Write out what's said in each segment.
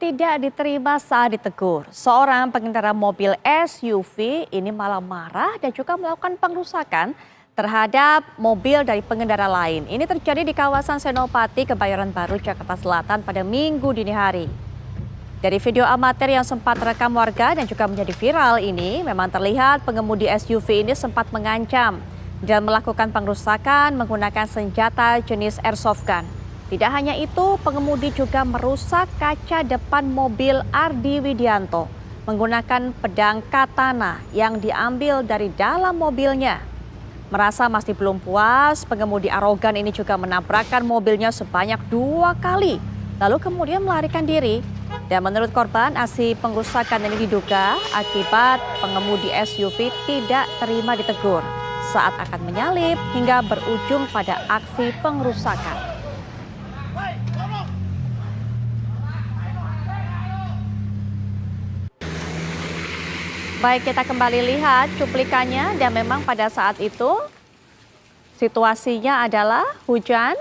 tidak diterima saat ditegur. Seorang pengendara mobil SUV ini malah marah dan juga melakukan pengrusakan terhadap mobil dari pengendara lain. Ini terjadi di kawasan Senopati, Kebayoran Baru, Jakarta Selatan pada Minggu dini hari. Dari video amatir yang sempat terekam warga dan juga menjadi viral ini, memang terlihat pengemudi SUV ini sempat mengancam dan melakukan pengrusakan menggunakan senjata jenis airsoft gun. Tidak hanya itu, pengemudi juga merusak kaca depan mobil Ardi Widianto menggunakan pedang katana yang diambil dari dalam mobilnya. Merasa masih belum puas, pengemudi arogan ini juga menabrakkan mobilnya sebanyak 2 kali, lalu kemudian melarikan diri. Dan menurut korban, aksi pengrusakan ini diduga akibat pengemudi SUV tidak terima ditegur saat akan menyalip hingga berujung pada aksi pengrusakan. Baik, kita kembali lihat cuplikannya dan memang pada saat itu situasinya adalah hujan.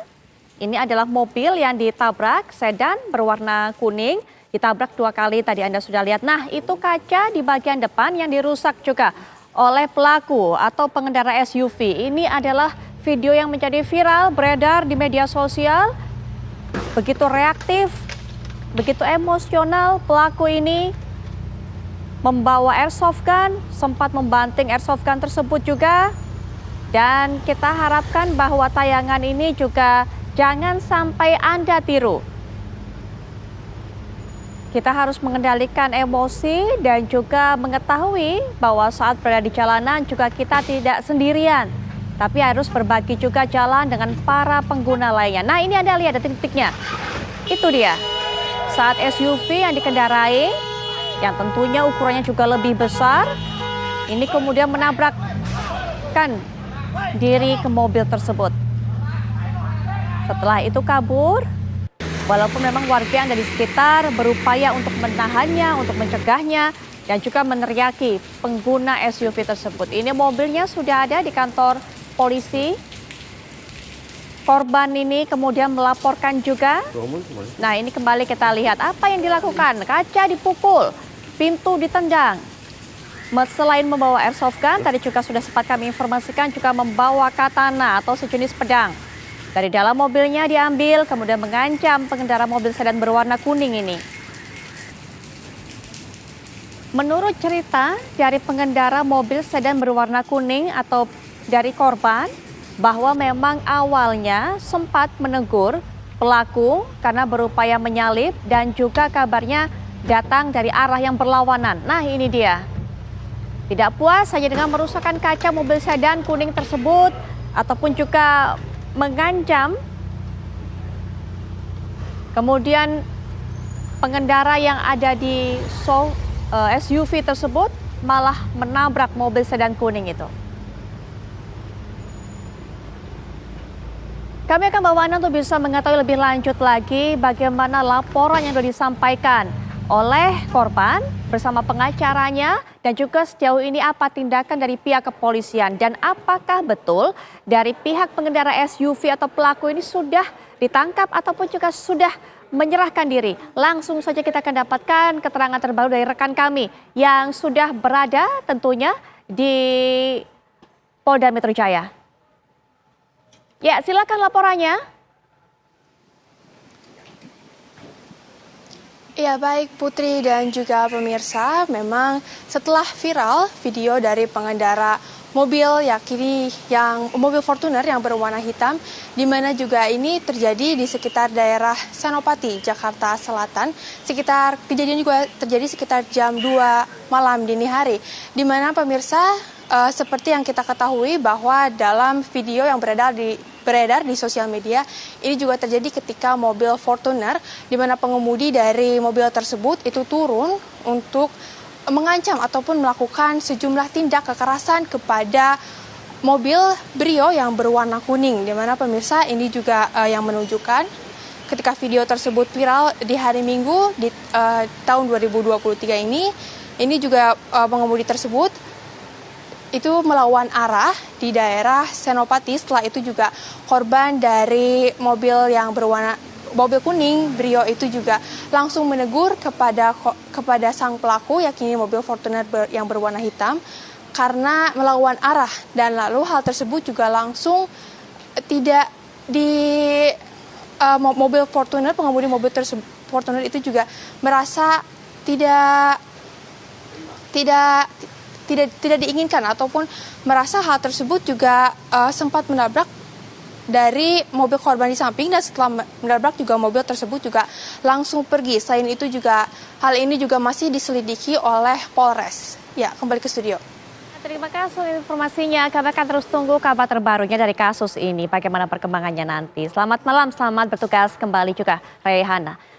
Ini adalah mobil yang ditabrak, sedan berwarna kuning, ditabrak 2 kali tadi Anda sudah lihat. Nah, itu kaca di bagian depan yang dirusak juga oleh pelaku atau pengendara SUV. Ini adalah video yang menjadi viral, beredar di media sosial. Begitu reaktif, begitu emosional pelaku ini membawa airsoft gun, sempat membanting airsoft gun tersebut juga. Dan kita harapkan bahwa tayangan ini juga jangan sampai Anda tiru. Kita harus mengendalikan emosi dan juga mengetahui bahwa saat berada di jalanan juga kita tidak sendirian. Tapi harus berbagi juga jalan dengan para pengguna lainnya. Nah, ini Anda lihat detik-detiknya. Itu dia. Saat SUV yang dikendarai, yang tentunya ukurannya juga lebih besar, ini kemudian menabrakkan diri ke mobil tersebut. Setelah itu kabur, walaupun memang warga yang ada di sekitar berupaya untuk menahannya, untuk mencegahnya, dan juga meneriaki pengguna SUV tersebut. Ini mobilnya sudah ada di kantor polisi. Korban ini kemudian melaporkan juga. Nah, ini kembali kita lihat apa yang dilakukan. Kaca dipukul, pintu ditendang. Selain membawa airsoft gun, tadi juga sudah sempat kami informasikan juga membawa katana atau sejenis pedang. Dari dalam mobilnya diambil, kemudian mengancam pengendara mobil sedan berwarna kuning ini. Menurut cerita dari pengendara mobil sedan berwarna kuning atau dari korban, bahwa memang awalnya sempat menegur pelaku karena berupaya menyalip dan juga kabarnya datang dari arah yang berlawanan. Nah, ini dia. Tidak puas hanya dengan merusakkan kaca mobil sedan kuning tersebut ataupun juga mengancam. Kemudian pengendara yang ada di SUV tersebut malah menabrak mobil sedan kuning itu. Kami akan bawa Anda untuk bisa mengetahui lebih lanjut lagi bagaimana laporan yang sudah disampaikan oleh korban bersama pengacaranya dan juga sejauh ini apa tindakan dari pihak kepolisian dan apakah betul dari pihak pengendara SUV atau pelaku ini sudah ditangkap ataupun juga sudah menyerahkan diri. Langsung saja kita akan dapatkan keterangan terbaru dari rekan kami yang sudah berada tentunya di Polda Metro Jaya. Ya, silakan laporannya. Ya, baik Putri dan juga pemirsa, memang setelah viral video dari pengendara mobil yang mobil Fortuner yang berwarna hitam, di mana juga ini terjadi di sekitar daerah Senopati, Jakarta Selatan. Kejadian juga terjadi sekitar jam 2 malam dini hari, di mana pemirsa seperti yang kita ketahui bahwa dalam video yang beredar di sosial media, ini juga terjadi ketika mobil Fortuner di mana pengemudi dari mobil tersebut itu turun untuk mengancam ataupun melakukan sejumlah tindak kekerasan kepada mobil Brio yang berwarna kuning, di mana pemirsa ini juga yang menunjukkan ketika video tersebut viral di hari Minggu di tahun 2023 ini juga pengemudi tersebut itu melawan arah di daerah Senopati. Setelah itu juga korban dari mobil yang berwarna mobil kuning Brio itu juga langsung menegur kepada sang pelaku, yakni mobil Fortuner yang berwarna hitam, karena melawan arah, dan lalu hal tersebut juga langsung tidak mobil Fortuner, pengemudi mobil Fortuner itu juga merasa tidak diinginkan ataupun merasa hal tersebut juga sempat menabrak dari mobil korban di samping, dan setelah menabrak juga mobil tersebut juga langsung pergi. Selain itu juga hal ini juga masih diselidiki oleh Polres. Ya, kembali ke studio. Terima kasih informasinya. Kami akan terus tunggu kabar terbarunya dari kasus ini. Bagaimana perkembangannya nanti. Selamat malam, selamat bertugas kembali juga Raihana.